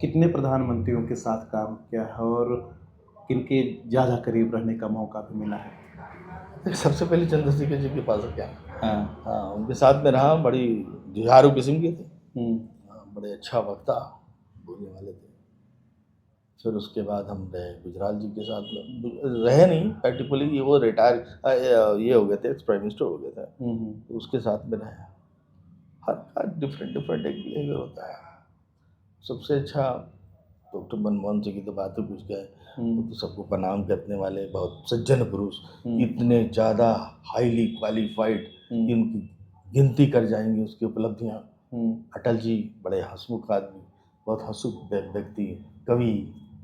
कितने प्रधानमंत्रियों के साथ काम किया है और किनके ज़्यादा करीब रहने का मौका भी मिला है? सबसे पहले चंद्रशेखर जी के पास क्या। हाँ। हाँ, उनके साथ में रहा, बड़ी जुझारू किस्म के थे। हाँ, बड़े अच्छा वक्ता बोलने वाले थे। फिर उसके बाद हम रहे गुजराल जी के साथ में, रहे नहीं पर्टिकुलरली, वो रिटायर ये हो गए थे, एक्स प्राइम मिनिस्टर हो गए थे, तो उसके साथ में रहे। हर डिफरेंट डिफरेंट एक बिहेवियर होता है। सबसे अच्छा डॉक्टर मनमोहन सिंह की तो बात ही कुछ गए, वो तो सबको प्रणाम करने वाले बहुत सज्जन पुरुष, इतने ज़्यादा हाईली क्वालिफाइड कि उनकी गिनती कर जाएंगे उसकी उपलब्धियाँ। अटल जी बड़े हंसमुख आदमी, बहुत हंसमुख व्यक्ति, कवि।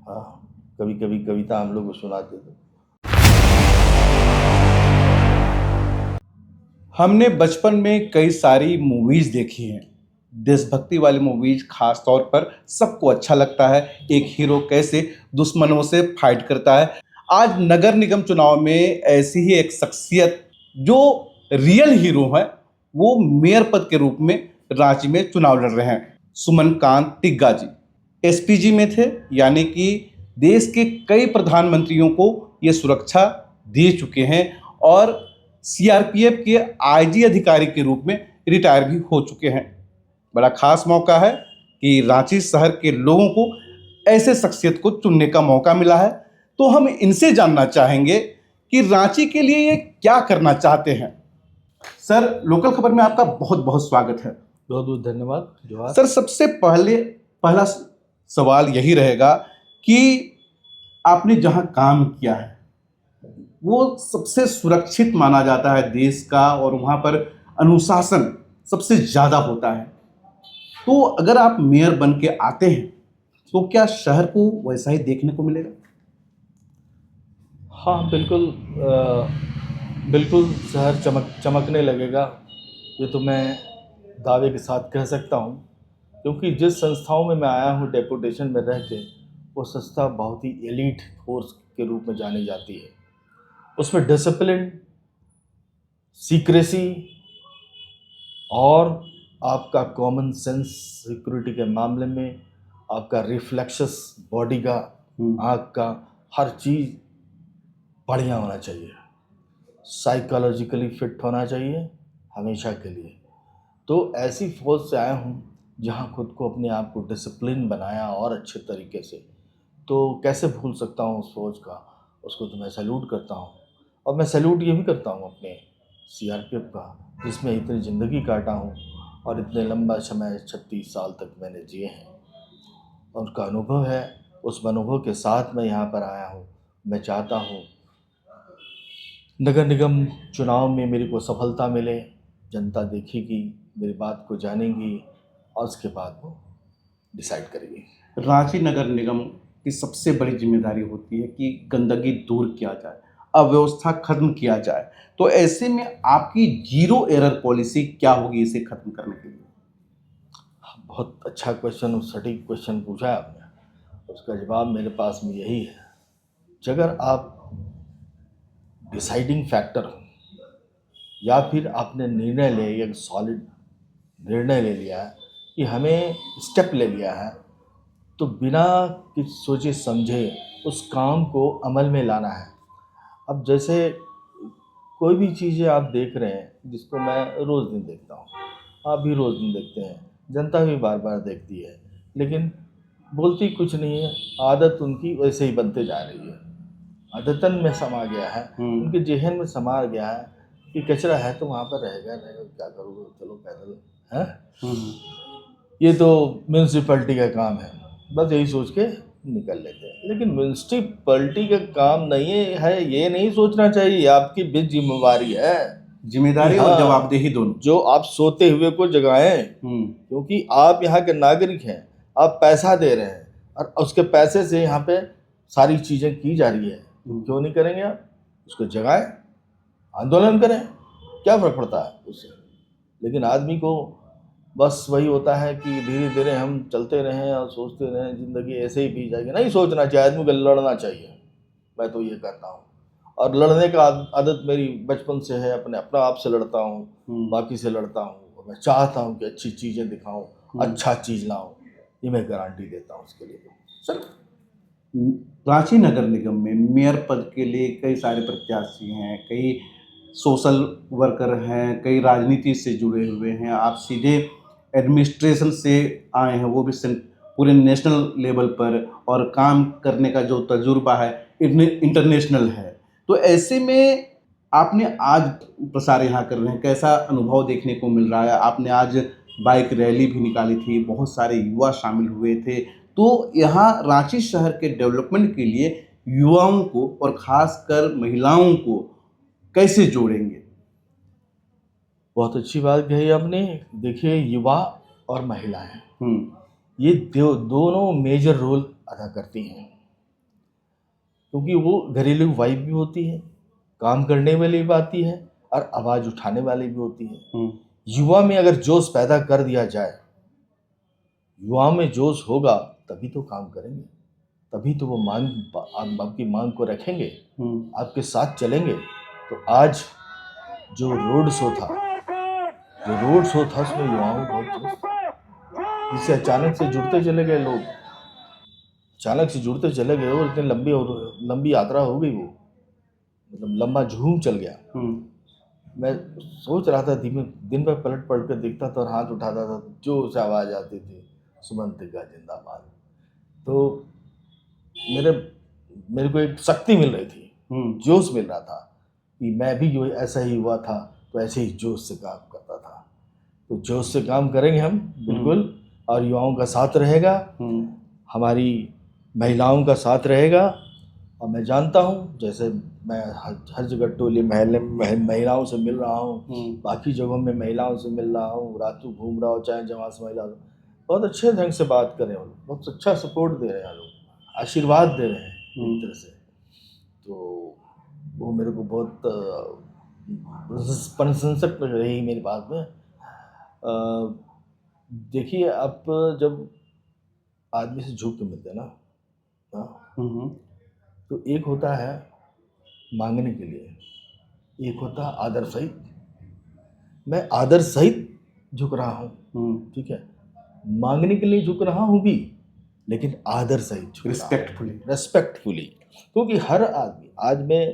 हाँ, कभी कभी कविता हम लोग को सुनाते थे। हमने बचपन में कई सारी मूवीज देखी हैं, देशभक्ति वाली मूवीज खास तौर पर सबको अच्छा लगता है। एक हीरो कैसे दुश्मनों से फाइट करता है। आज नगर निगम चुनाव में ऐसी ही एक शख्सियत जो रियल हीरो है, वो मेयर पद के रूप में रांची में चुनाव लड़ रहे हैं। सुमन कांत टिग्गा जी एसपीजी में थे, यानी कि देश के कई प्रधानमंत्रियों को ये सुरक्षा दे चुके हैं और सीआरपीएफ के आईजी अधिकारी के रूप में रिटायर भी हो चुके हैं। बड़ा खास मौका है कि रांची शहर के लोगों को ऐसे शख्सियत को चुनने का मौका मिला है। तो हम इनसे जानना चाहेंगे कि रांची के लिए ये क्या करना चाहते हैं। सर, लोकल खबर में आपका बहुत बहुत स्वागत है। बहुत बहुत धन्यवाद जोहार। सर, सबसे पहला सवाल यही रहेगा कि आपने जहां काम किया है वो सबसे सुरक्षित माना जाता है देश का, और वहां पर अनुशासन सबसे ज्यादा होता है। तो अगर आप मेयर बन के आते हैं तो क्या शहर को वैसा ही देखने को मिलेगा? हाँ, बिल्कुल बिल्कुल शहर चमकने लगेगा, ये तो मैं दावे के साथ कह सकता हूँ। क्योंकि जिस संस्थाओं में मैं आया हूँ डेपुटेशन में रह के, वो संस्था बहुत ही एलीट फोर्स के रूप में जानी जाती है। उसमें डिसिप्लिन, सीक्रेसी और आपका कॉमन सेंस सिक्योरिटी के मामले में, आपका रिफ्लेक्शस बॉडी का, आँख का, हर चीज़ बढ़िया होना चाहिए। साइकोलॉजिकली फिट होना चाहिए हमेशा के लिए। तो ऐसी फौज से आया हूँ जहाँ खुद को, अपने आप को डिसिप्लिन बनाया और अच्छे तरीके से। तो कैसे भूल सकता हूँ उस फौज का, उसको तो मैं सैल्यूट करता हूँ। और मैं सैल्यूट ये भी करता हूँ अपने सीआरपीएफ का, जिसमें इतनी ज़िंदगी काटा हूँ और इतने लंबा समय 36 साल तक मैंने जिए हैं। उनका अनुभव है, उस अनुभव के साथ मैं यहाँ पर आया हूँ। मैं चाहता हूँ नगर निगम चुनाव में मेरे को सफलता मिले, जनता देखेगी, मेरी बात को जानेगी और उसके बाद वो डिसाइड करेगी। रांची नगर निगम की सबसे बड़ी जिम्मेदारी होती है कि गंदगी दूर किया जाए, अव्यवस्था खत्म किया जाए। तो ऐसे में आपकी जीरो एरर पॉलिसी क्या होगी इसे खत्म करने के लिए? बहुत अच्छा क्वेश्चन और सटीक क्वेश्चन पूछा है आपने। उसका जवाब मेरे पास में यही है, अगर आप डिसाइडिंग फैक्टर हो या फिर आपने निर्णय ले, एक सॉलिड निर्णय ले लिया है कि हमें स्टेप ले लिया है, तो बिना कुछ सोचे समझे उस काम को अमल में लाना है। अब जैसे कोई भी चीज़ें आप देख रहे हैं, जिसको मैं रोज़ दिन देखता हूँ, आप भी रोज़ दिन देखते हैं, जनता भी बार बार देखती है, लेकिन बोलती कुछ नहीं है। आदत उनकी वैसे ही बनते जा रही है, आदतन में समा गया है, उनके जेहन में समा गया है कि कचरा है तो वहाँ पर रहेगा, क्या करोगे, चलो पैदल है। ये तो म्यूनसिपैलिटी का काम है, बस यही सोच के निकल लेते हैं। लेकिन म्यूनसिपैलिटी का काम नहीं है, ये नहीं सोचना चाहिए आपकी भी जिम्मेवारी है। जिम्मेदारी और जवाबदेही दोनों। जो आप सोते हुए को जगाएं, क्योंकि आप यहाँ के नागरिक हैं, आप पैसा दे रहे हैं और उसके पैसे से यहाँ पे सारी चीज़ें की जा रही है। क्यों नहीं करेंगे आप? उसको जगाएं, आंदोलन करें, क्या फ़र्क पड़ता है उससे। लेकिन आदमी को बस वही होता है कि धीरे धीरे हम चलते रहें और सोचते रहें ज़िंदगी ऐसे ही पी जाएगी। नहीं सोचना चाहिए, आदमी को लड़ना चाहिए, मैं तो ये कहता हूँ। और लड़ने का आदत मेरी बचपन से है, अपने आप से लड़ता हूँ, बाकी से लड़ता हूँ। मैं चाहता हूँ कि अच्छी चीज़ें दिखाऊँ, अच्छा चीज़ लाऊँ। ये मैं गारंटी देता हूँ उसके लिए। सर, रांची नगर निगम में मेयर पद के लिए कई सारे प्रत्याशी हैं, कई सोशल वर्कर हैं, कई राजनीति से जुड़े हुए हैं। आप सीधे एडमिनिस्ट्रेशन से आए हैं, वो भी पूरे नेशनल लेवल पर, और काम करने का जो तजुर्बा है इंटरनेशनल है। तो ऐसे में आपने आज प्रसार यहाँ कर रहे हैं, कैसा अनुभव देखने को मिल रहा है? आपने आज बाइक रैली भी निकाली थी, बहुत सारे युवा शामिल हुए थे। तो यहाँ रांची शहर के डेवलपमेंट के लिए युवाओं को और खासकर महिलाओं को कैसे जोड़ेंगे? बहुत अच्छी बात कही आपने। देखिए, युवा और महिलाएं ये दोनों मेजर रोल अदा करती हैं, क्योंकि वो घरेलू वाइफ भी होती है, काम करने वाली भी आती है और आवाज़ उठाने वाली भी होती है। युवा में अगर जोश पैदा कर दिया जाए, युवा में जोश होगा तभी तो काम करेंगे, तभी तो वो आपकी मांग को रखेंगे, आपके साथ चलेंगे। तो आज जो रोड शो था उसमें युवाओं को बहुत जोश था, जिससे अचानक से जुड़ते चले गए लोग, अचानक से जुड़ते चले गए और इतनी लंबी यात्रा हो गई, वो मतलब लंबा झूम चल गया। मैं सोच रहा था, दिन भर पलट कर देखता था और हाथ उठाता था, जोर से आवाज़ आती थी, सुमंतिका जिंदाबाद। तो मेरे को एक शक्ति मिल रही थी, जोश मिल रहा था कि मैं भी जो ऐसा ही हुआ था तो ऐसे ही जोश से काम करता था। तो जोश से काम करेंगे हम बिल्कुल, और युवाओं का साथ रहेगा, हमारी महिलाओं का साथ रहेगा। और मैं जानता हूँ, जैसे मैं हर जगह टोली महिलाओं से मिल रहा हूँ, बाकी जगहों में महिलाओं से मिल रहा हूँ, रातों घूम रहा हूँ, चाहे जहाँ से महिला, बहुत अच्छे ढंग से बात कर रहे हैं, बहुत अच्छा सपोर्ट दे रहे हैं लोग, आशीर्वाद दे रहे हैं एक तरह से। तो वो मेरे को बहुत प्रशंसक रही मेरी बात में। देखिए, आप जब आदमी से झुक के मिलते हैं ना, तो एक होता है मांगने के लिए, एक होता है आदर सहित। मैं आदर सहित झुक रहा हूँ, ठीक है, मांगने के लिए झुक रहा हूँ भी, लेकिन आदर सहित, रिस्पेक्टफुली, क्योंकि हर आदमी, आज मैं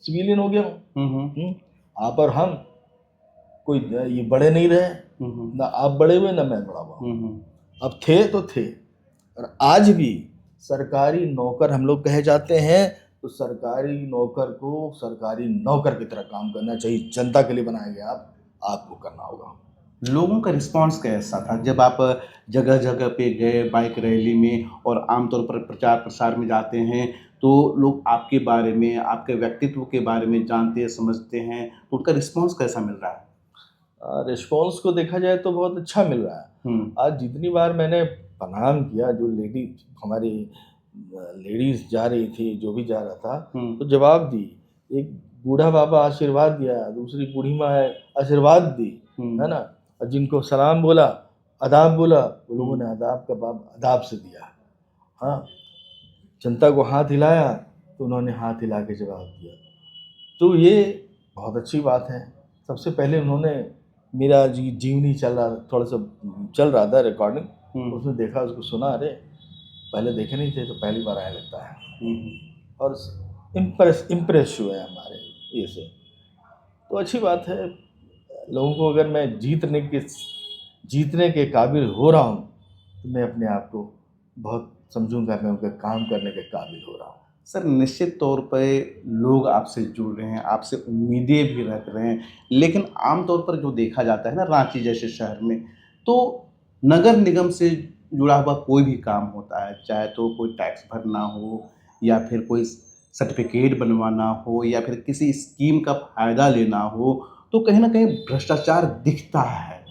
सिविलियन हो गया हूँ, आप और हम कोई ये बड़े नहीं रहे, ना आप बड़े हुए ना मैं बड़ा हुआ, अब थे तो थे। और आज भी सरकारी नौकर हम लोग कहे जाते हैं, तो सरकारी नौकर को सरकारी नौकर की तरह काम करना चाहिए। जनता के लिए बनाया गया, आपको करना होगा। लोगों का रिस्पांस कैसा था जब आप जगह जगह पे गए बाइक रैली में, और आमतौर पर प्रचार प्रसार में जाते हैं तो लोग आपके बारे में, आपके व्यक्तित्व के बारे में जानते हैं, समझते हैं, तो उनका रिस्पांस कैसा मिल रहा है? रिस्पांस को देखा जाए तो बहुत अच्छा मिल रहा है। आज जितनी बार मैंने प्रणाम किया, जो हमारी लेडीज जा रही थी, जो भी जा रहा था, तो जवाब दी। एक बूढ़ा बाबा आशीर्वाद दिया, दूसरी बूढ़ी माँ आशीर्वाद दी, है ना, और जिनको सलाम बोला, आदाब बोला, वो लोगों ने आदाब का आदाब से दिया। हाँ, जनता को हाथ हिलाया तो उन्होंने हाथ हिला के जवाब दिया। तो ये बहुत अच्छी बात है। सबसे पहले उन्होंने मेरा जीवनी थोड़ा सा चल रहा था रिकॉर्डिंग, उसमें देखा, उसको सुना, अरे पहले देखे नहीं थे तो पहली बार आया लगता है, और इम्प्रेस हुए हमारे ये से। तो अच्छी बात है। लोगों को अगर मैं जीतने के काबिल हो रहा हूँ, तो मैं अपने आप को बहुत समझूंगा मैं उनका काम करने के काबिल हो रहा हूँ। सर, निश्चित तौर पे लोग आपसे जुड़ रहे हैं, आपसे उम्मीदें भी रख रहे हैं, लेकिन आमतौर पर जो देखा जाता है ना, रांची जैसे शहर में, तो नगर निगम से जुड़ा हुआ कोई भी काम होता है, चाहे तो कोई टैक्स भरना हो, या फिर कोई सर्टिफिकेट बनवाना हो, या फिर किसी स्कीम का फ़ायदा लेना हो, तो कहीं ना कहीं भ्रष्टाचार दिखता है।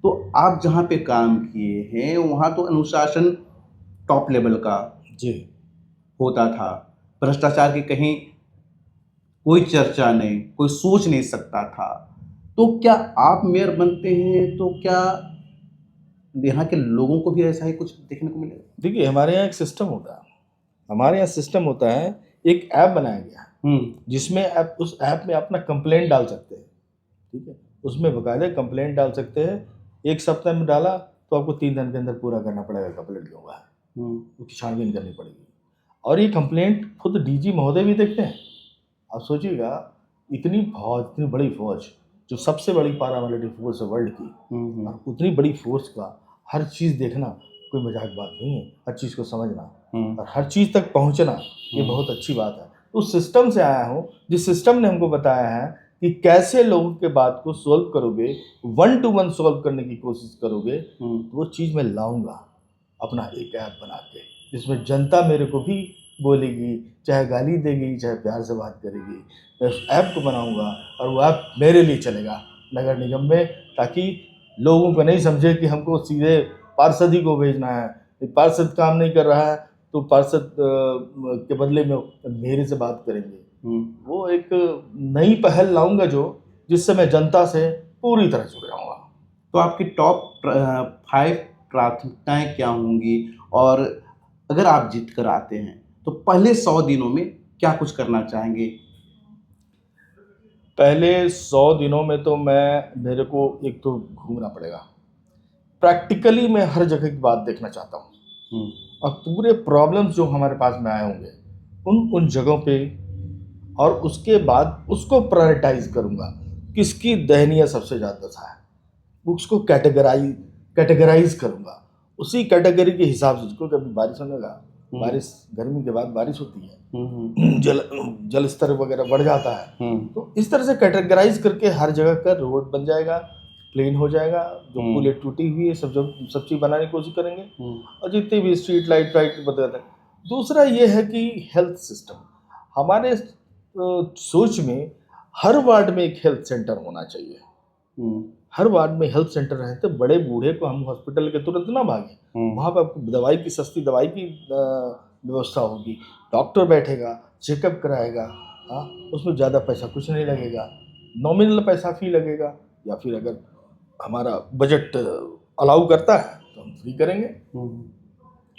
तो आप जहाँ पे काम किए हैं वहाँ तो अनुशासन टॉप लेवल का जी होता था, भ्रष्टाचार की कहीं कोई चर्चा नहीं, कोई सोच नहीं सकता था। तो क्या आप मेयर बनते हैं तो क्या यहाँ के लोगों को भी ऐसा ही कुछ देखने को मिलेगा? देखिए, हमारे यहाँ एक सिस्टम होता है, एक ऐप बनाया गया है, जिसमें उस ऐप में अपना कंप्लेंट डाल सकते हैं, ठीक है, उसमें बकायदा कंप्लेंट डाल सकते हैं। एक सप्ताह में डाला तो आपको 3 दिन के अंदर पूरा करना पड़ेगा कंप्लेंट क्यों हुआ है, हम्म, उसकी छानबीन करनी पड़ेगी। और ये कंप्लेंट खुद डीजी महोदय भी देखते हैं। आप सोचिएगा, इतनी बड़ी फौज, जो सबसे बड़ी पारामिलिट्री फोर्स है वर्ल्ड की, और उतनी बड़ी फोर्स का हर चीज़ देखना कोई मजाक बात नहीं है। हर चीज़ को समझना और हर चीज़ तक पहुंचना, ये बहुत अच्छी बात है। उस सिस्टम से आया हूँ जिस सिस्टम ने हमको बताया है कि कैसे लोगों के बात को सॉल्व करोगे, 1 to 1 सॉल्व करने की कोशिश करोगे, तो वो चीज़ मैं लाऊंगा अपना एक ऐप बना के, जिसमें जनता मेरे को भी बोलेगी, चाहे गाली देगी चाहे प्यार से बात करेगी। मैं उस ऐप को बनाऊंगा और वो ऐप मेरे लिए चलेगा नगर निगम में, ताकि लोगों को नहीं समझे कि हमको सीधे पार्षद ही को भेजना है, पार्षद काम नहीं कर रहा है तो पार्षद के बदले में मेरे से बात करेंगे। वो एक नई पहल लाऊंगा जिससे मैं जनता से पूरी तरह जुड़ जाऊंगा। तो आपकी टॉप 5 प्राथमिकताएं क्या होंगी, और अगर आप जीत कर आते हैं तो पहले 100 दिनों में क्या कुछ करना चाहेंगे? पहले 100 दिनों में तो मेरे को एक तो घूमना पड़ेगा, प्रैक्टिकली मैं हर जगह की बात देखना चाहता हूँ, और पूरे प्रॉब्लम्स जो हमारे पास में आए होंगे उन जगहों पे, और उसके बाद उसको प्रायोरिटाइज करूँगा, किसकी दयनीय सबसे ज़्यादा था, उसको कैटेगराइज करूँगा, उसी कैटेगरी के हिसाब से। क्योंकि अभी बारिश होने लगा, बारिश गर्मी के बाद बारिश होती है, जल स्तर वगैरह बढ़ जाता है, तो इस तरह से कैटेगराइज करके हर जगह का रोड बन जाएगा, प्लेन हो जाएगा, जो पुलें टूटी हुई है सब चीज़ बनाने की कोशिश करेंगे, और जितनी भी स्ट्रीट लाइट बताते हैं। दूसरा ये है कि हेल्थ सिस्टम, हमारे सोच में हर वार्ड में एक हेल्थ सेंटर होना चाहिए। हर वार्ड में हेल्थ सेंटर रहे तो बड़े बूढ़े को हम हॉस्पिटल के तुरंत ना भागे, वहाँ पर आपको सस्ती दवाई की व्यवस्था होगी, डॉक्टर बैठेगा, चेकअप कराएगा, हाँ, उसमें ज़्यादा पैसा कुछ नहीं लगेगा, नॉमिनल पैसा फी लगेगा, या फिर अगर हमारा बजट अलाउ करता है तो हम फ्री करेंगे।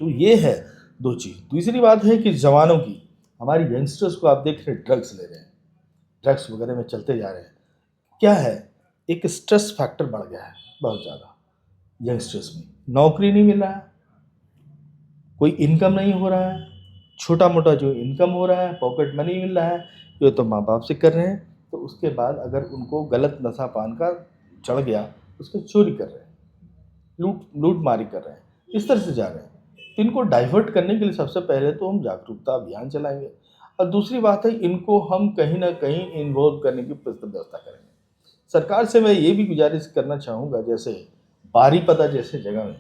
तो ये है 2 चीज़। दूसरी बात है कि जवानों की, हमारी यंगस्टर्स को आप देख रहे हैं ड्रग्स ले रहे हैं, ड्रग्स वगैरह में चलते जा रहे हैं। क्या है, एक स्ट्रेस फैक्टर बढ़ गया है बहुत ज़्यादा यंगस्टर्स में, नौकरी नहीं मिल रहा है, कोई इनकम नहीं हो रहा है, छोटा मोटा जो इनकम हो रहा है पॉकेट मनी मिल रहा है, ये तो माँ बाप से कर रहे हैं, तो उसके बाद अगर उनको गलत नशा पान का चढ़ गया, उसको चोरी कर रहे हैं, लूट मारी कर रहे हैं, इस तरह से जा रहे हैं। तो इनको डाइवर्ट करने के लिए सबसे पहले तो हम जागरूकता अभियान चलाएंगे, और दूसरी बात है इनको हम कहीं ना कहीं इन्वॉल्व करने की व्यवस्था करेंगे। सरकार से मैं ये भी गुजारिश करना चाहूँगा, जैसे बारीपदा जैसे जगह में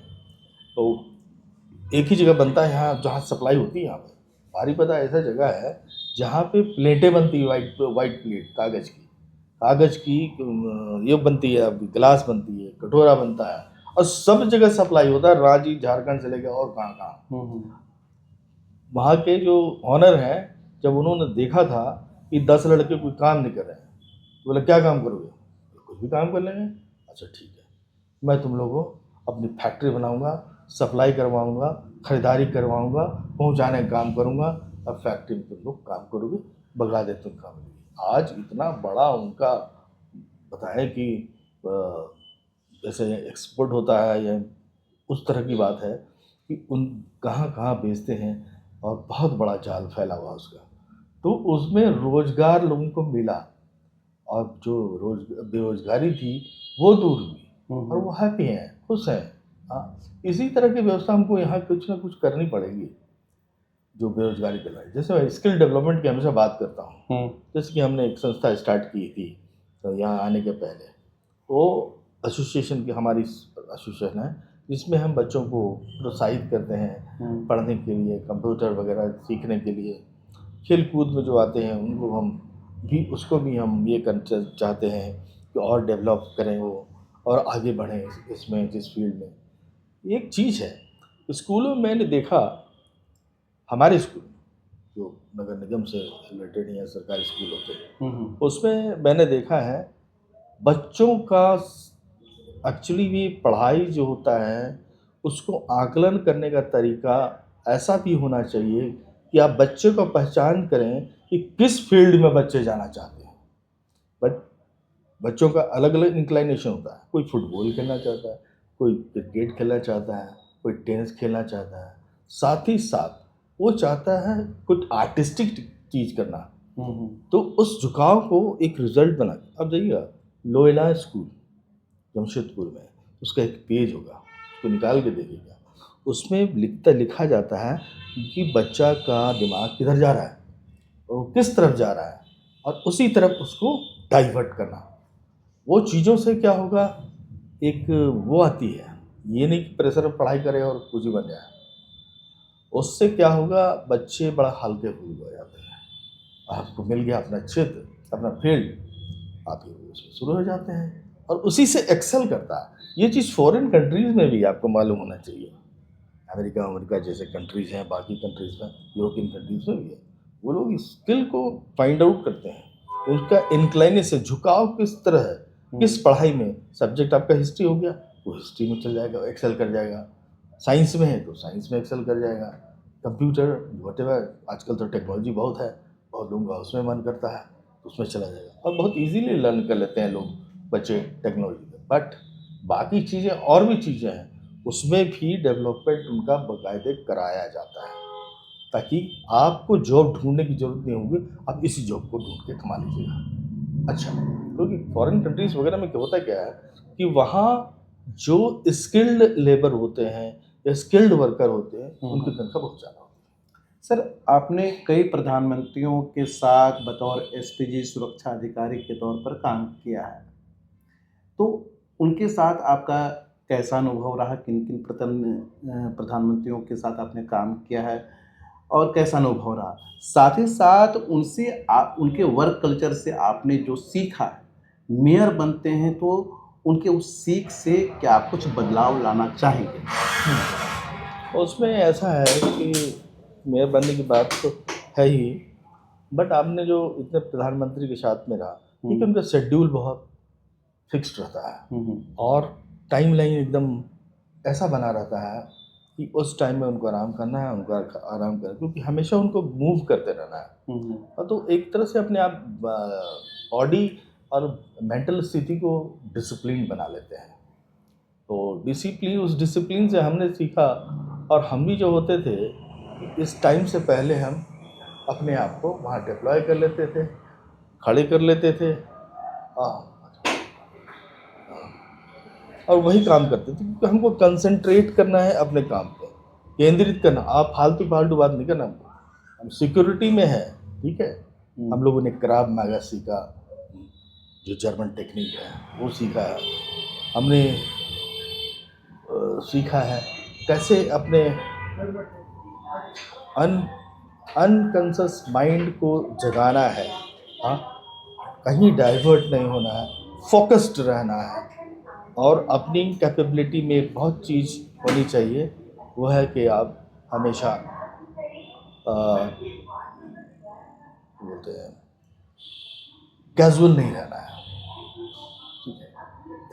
तो एक ही जगह बनता है यहाँ जहाँ सप्लाई होती है, यहाँ पे बारीपदा ऐसा जगह है जहाँ पे प्लेटें बनती है, वाइट प्लेट कागज़ की ये बनती है, गिलास बनती है, कटोरा बनता है, और सब जगह सप्लाई होता है, रांची झारखंड से लेकर और कहाँ कहाँ। वहाँ के जो ऑनर हैं, जब उन्होंने देखा था कि 10 लड़के कोई काम नहीं कर रहे हैं, तो बोले क्या काम करोगे, कुछ भी काम कर लेंगे। अच्छा ठीक है, मैं तुम लोगों को अपनी फैक्ट्री बनाऊंगा, सप्लाई करवाऊंगा, खरीदारी करवाऊंगा, पहुंचाने का काम करूंगा, अब फैक्ट्री में तुम लोग काम करोगे, बगला दे तुम काम। आज इतना बड़ा उनका बताएं कि जैसे एक्सपोर्ट होता है या उस तरह की बात है कि उन कहाँ कहाँ बेचते हैं, और बहुत बड़ा जाल फैला हुआ उसका, तो उसमें रोजगार लोगों को मिला, और जो बेरोजगारी थी वो दूर हुई, और वो हैप्पी हैं, खुश हैं। हाँ, इसी तरह की व्यवस्था हमको यहाँ कुछ ना कुछ करनी पड़ेगी जो बेरोजगारी कर रहा है। जैसे मैं स्किल डेवलपमेंट की हमेशा बात करता हूँ, जैसे कि हमने एक संस्था स्टार्ट की थी तो यहाँ आने के पहले, वो एसोसिएशन की हमारी एसोसिएशन है जिसमें हम बच्चों को प्रोत्साहित करते हैं पढ़ने के लिए, कंप्यूटर वगैरह सीखने के लिए, खेल कूद में जो आते हैं उनको हम भी, उसको भी हम ये करना चाहते हैं कि और डेवलप करें वो, और आगे बढ़ें इसमें, जिस फील्ड में। एक चीज़ है, स्कूलों में मैंने देखा, हमारे स्कूल जो नगर निगम से रिलेटेड या सरकारी स्कूल होते हैं, उसमें मैंने देखा है बच्चों का एक्चुअली भी पढ़ाई जो होता है उसको आकलन करने का तरीका ऐसा भी होना चाहिए कि आप बच्चे को पहचान करें कि किस फील्ड में बच्चे जाना चाहते हैं। बट बच्चों का अलग अलग इंक्लाइनेशन होता है, कोई फुटबॉल खेलना चाहता है, कोई क्रिकेट खेलना चाहता है, कोई टेनिस खेलना चाहता है, साथ ही साथ वो चाहता है कुछ आर्टिस्टिक चीज़ करना। तो उस झुकाव को एक रिजल्ट बना के अब जाइएगा लोयला स्कूल जमशेदपुर में, उसका एक पेज होगा, उसको निकाल के देखिएगा, उसमें लिखा जाता है कि बच्चा का दिमाग किधर जा रहा है और वो किस तरफ जा रहा है, और उसी तरफ उसको डाइवर्ट करना। वो चीज़ों से क्या होगा, एक वो आती है, ये नहीं कि प्रेशर में पढ़ाई करे और कुछ ही बन जाए। उससे क्या होगा, बच्चे बड़ा हल्के फुल्के हो जाते हैं। आपको मिल गया अपना क्षेत्र, अपना फील्ड, आप ही उसमें शुरू हो जाते हैं और उसी से एक्सेल करता है। ये चीज़ फॉरेन कंट्रीज़ में भी आपको मालूम होना चाहिए। अमेरिका जैसे कंट्रीज़ हैं, बाकी कंट्रीज़ में, यूरोपियन कंट्रीज़ में भी है। वो लोग स्किल को फाइंड आउट करते हैं, उनका इंक्लाइनेशन, झुकाव किस तरह है, किस पढ़ाई में। सब्जेक्ट आपका हिस्ट्री हो गया, वो हिस्ट्री में चल जाएगा, एक्सेल कर जाएगा। साइंस में है तो साइंस में एक्सेल कर जाएगा। कंप्यूटर वटेवर, आजकल तो टेक्नोलॉजी बहुत है, बहुत लोगों का उसमें मन करता है तो उसमें चला जाएगा और बहुत इजीली लर्न कर लेते हैं लोग, बच्चे टेक्नोलॉजी में। बट बाकी चीज़ें और भी चीज़ें हैं, उसमें भी डेवलपमेंट उनका बाकायदे कराया जाता है, ताकि आपको जॉब ढूंढने की ज़रूरत नहीं होगी, आप इसी जॉब को ढूंढ के कमा लीजिएगा। अच्छा, क्योंकि फॉरेन कंट्रीज़ वगैरह में क्या होता क्या है कि वहाँ जो स्किल्ड लेबर होते हैं या स्किल्ड वर्कर होते हैं, उनकी तनख्वाह बहुत ज़्यादा होती है। सर, आपने कई प्रधानमंत्रियों के साथ बतौर एसपीजी सुरक्षा अधिकारी के तौर पर काम किया है, तो उनके साथ आपका कैसा अनुभव रहा? किन किन प्रधानमंत्रियों के साथ आपने काम किया है और कैसा अनुभव रहा? साथ ही साथ उनसे उनके वर्क कल्चर से आपने जो सीखा है, मेयर बनते हैं तो उनके उस सीख से क्या आप कुछ बदलाव लाना चाहेंगे? उसमें ऐसा है कि मेयर बनने की बात तो है ही, बट आपने जो इतने प्रधानमंत्री के साथ में रहा, क्योंकि उनका शेड्यूल बहुत फिक्स्ड रहता है और टाइमलाइन एकदम ऐसा बना रहता है कि उस टाइम में उनको आराम करना है, उनको आराम करना, क्योंकि हमेशा उनको मूव करते रहना है। और तो एक तरह से अपने आप बॉडी और मेंटल स्थिति को डिसिप्लिन बना लेते हैं। तो उस डिसिप्लिन से हमने सीखा, और हम भी जो होते थे इस टाइम से पहले हम अपने आप को वहाँ डिप्लॉय कर लेते थे, खड़े कर लेते थे और वही काम करते थे, क्योंकि हमको कंसंट्रेट करना है अपने काम पे, केंद्रित करना। आप फालतू बात नहीं करना हमको। हम सिक्योरिटी में है, ठीक है। हम लोगों ने क्राव मागा सीखा, जो जर्मन टेक्निक है वो सीखा है हमने। सीखा है कैसे अपने अनकॉन्शियस माइंड को जगाना है, हाँ, कहीं डाइवर्ट नहीं होना है, फोकस्ड रहना है। और अपनी कैपेबिलिटी में बहुत चीज़ होनी चाहिए, वो है कि आप हमेशा बोलते हैं कैजुअल नहीं रहना है, ठीक है।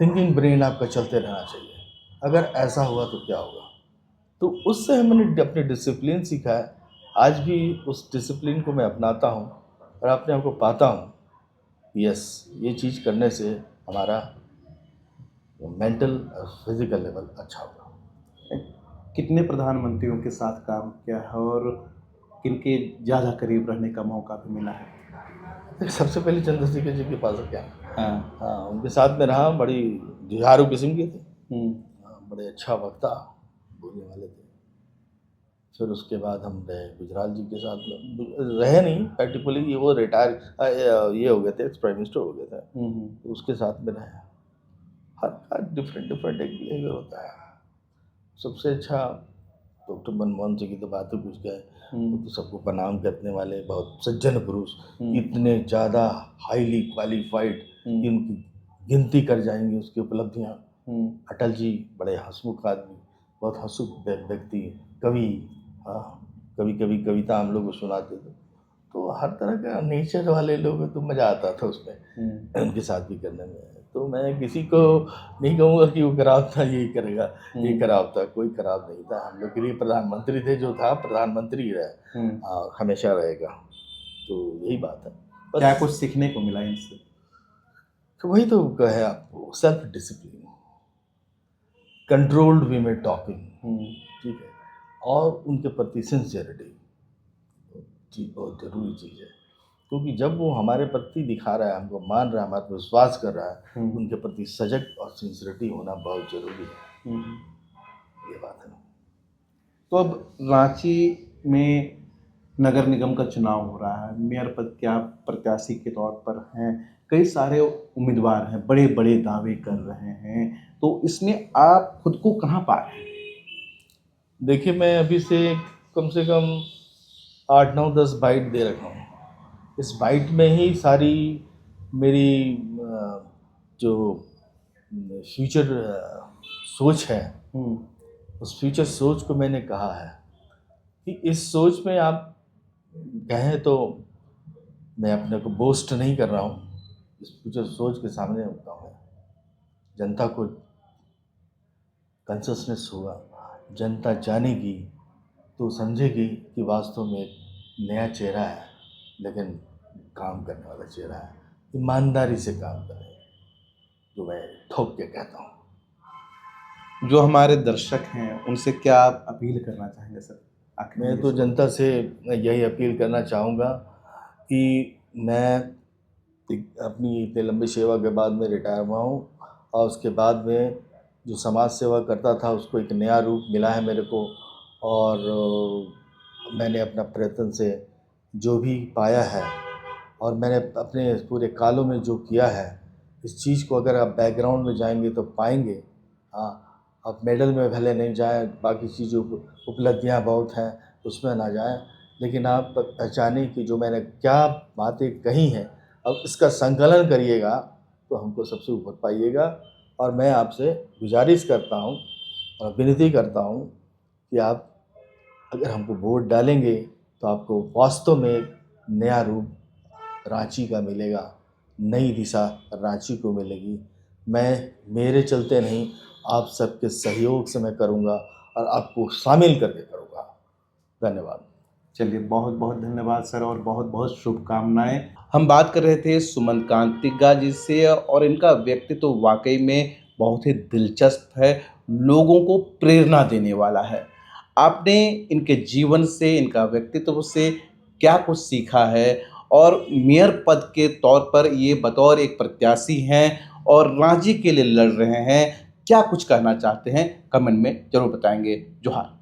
थिंकिंग ब्रेन आपका चलते रहना चाहिए। अगर ऐसा हुआ तो क्या होगा, तो उससे हमने अपने डिसिप्लिन सीखा है। आज भी उस डिसिप्लिन को मैं अपनाता हूँ और अपने आप को पाता हूँ, यस, ये चीज़ करने से हमारा मेंटल और फिजिकल लेवल अच्छा होगा। कितने प्रधानमंत्रियों के साथ काम किया है और किनके ज़्यादा करीब रहने का मौका भी मिला है? सबसे पहले चंद्रशेखर जी के पास क्या, हाँ। हाँ, उनके साथ में रहा। बड़ी जुझारू किस्म के थे, बड़े अच्छा वक्ता बोलने वाले थे। फिर उसके बाद हम रहे गुजराल जी के साथ में, रहे नहीं पर्टिकुलरली, वो रिटायर ये हो गए थे, एक्स प्राइम मिनिस्टर हो गए थे, तो उसके साथ में रहे। हर का डिफरेंट एक बिहेवियर होता है। सबसे अच्छा डॉक्टर मनमोहन सिंह की तो बात ही कुछ गए, वो तो सबको प्रणाम करने वाले बहुत सज्जन पुरुष, इतने ज़्यादा हाईली क्वालिफाइड कि उनकी गिनती कर जाएंगी उसकी उपलब्धियाँ। अटल जी बड़े हंसमुख आदमी, बहुत हंसमुख व्यक्ति, कवि, हाँ, कभी कभी कविता हम लोग को सुनाते थे। तो हर तरह का नेचर वाले लोग, तो मज़ा आता था उसमें उनके साथ भी करने में। तो मैं किसी को नहीं कहूँगा कि वो खराब था, ये करेगा, ये खराब था, कोई खराब नहीं था। हम लोग के लिए प्रधानमंत्री थे, जो था प्रधानमंत्री रहे और हमेशा रहेगा। तो यही बात है। क्या कुछ सीखने को मिला इनसे? तो वही तो है आपको, सेल्फ डिसिप्लिन। कंट्रोल्ड वे में टॉकिंग, हम्म, ठीक है, और उनके प्रति सिंसियरिटी चीज़ बहुत ज़रूरी चीज़ है, क्योंकि जब वो हमारे प्रति दिखा रहा है, हमको मान रहा है, हमारे पर विश्वास कर रहा है, हम्म, उनके प्रति सजग और सिंसियरिटी होना बहुत ज़रूरी है। हम्म। ये बात है। तो अब रांची में नगर निगम का चुनाव हो रहा है, मेयर पद के आप प्रत्याशी के तौर पर हैं, कई सारे उम्मीदवार हैं, बड़े बड़े दावे कर रहे हैं, तो इसमें आप खुद को कहाँ पा रहे हैं? देखिए, मैं अभी से कम 8 9 10 बाइट दे रखा हूँ। इस बाइट में ही सारी मेरी जो फ्यूचर सोच है, हम्म, उस फ्यूचर सोच को मैंने कहा है कि इस सोच में आप कहें तो मैं अपने को बोस्ट नहीं कर रहा हूँ, इस फ्यूचर सोच के सामने होता हूँ। जनता को कंसिस्टेंस होगा, जनता जानेगी तो समझेगी कि वास्तव में एक नया चेहरा है, लेकिन काम करने वाला चेहरा है, ईमानदारी से काम करे, जो मैं ठोक के कहता हूँ। जो हमारे दर्शक हैं उनसे क्या आप अपील करना चाहेंगे सर आखिर में? मैं तो जनता से यही अपील करना चाहूँगा कि मैं अपनी इतने लंबी सेवा के बाद में रिटायर हुआ हूँ, और उसके बाद में जो समाज सेवा करता था उसको एक नया रूप मिला है मेरे को, और मैंने अपना प्रयत्न से जो भी पाया है और मैंने अपने पूरे कालों में जो किया है, इस चीज़ को अगर आप बैकग्राउंड में जाएंगे तो पाएंगे। हाँ, आप मेडल में भले नहीं जाएं, बाकी चीज़ों उपलब्धियां बहुत हैं उसमें ना जाएं, लेकिन आप पहचानें कि जो मैंने क्या बातें कही हैं, अब इसका संकलन करिएगा तो हमको सबसे ऊपर पाइएगा। और मैं आपसे गुजारिश करता हूँ और विनती करता हूँ कि आप अगर हमको वोट डालेंगे तो आपको वास्तव में एक नया रूप रांची का मिलेगा, नई दिशा रांची को मिलेगी। मैं मेरे चलते नहीं, आप सबके सहयोग से मैं करूँगा और आपको शामिल करके करूँगा। धन्यवाद। चलिए, बहुत बहुत धन्यवाद सर और बहुत बहुत शुभकामनाएं। हम बात कर रहे थे सुमंत कांतिगा जी से, और इनका व्यक्तित्व तो वाकई में बहुत ही दिलचस्प है, लोगों को प्रेरणा देने वाला है। आपने इनके जीवन से, इनका व्यक्तित्व से क्या कुछ सीखा है, और मेयर पद के तौर पर ये बतौर एक प्रत्याशी हैं और रांची के लिए लड़ रहे हैं, क्या कुछ कहना चाहते हैं कमेंट में ज़रूर बताएंगे। जोहार।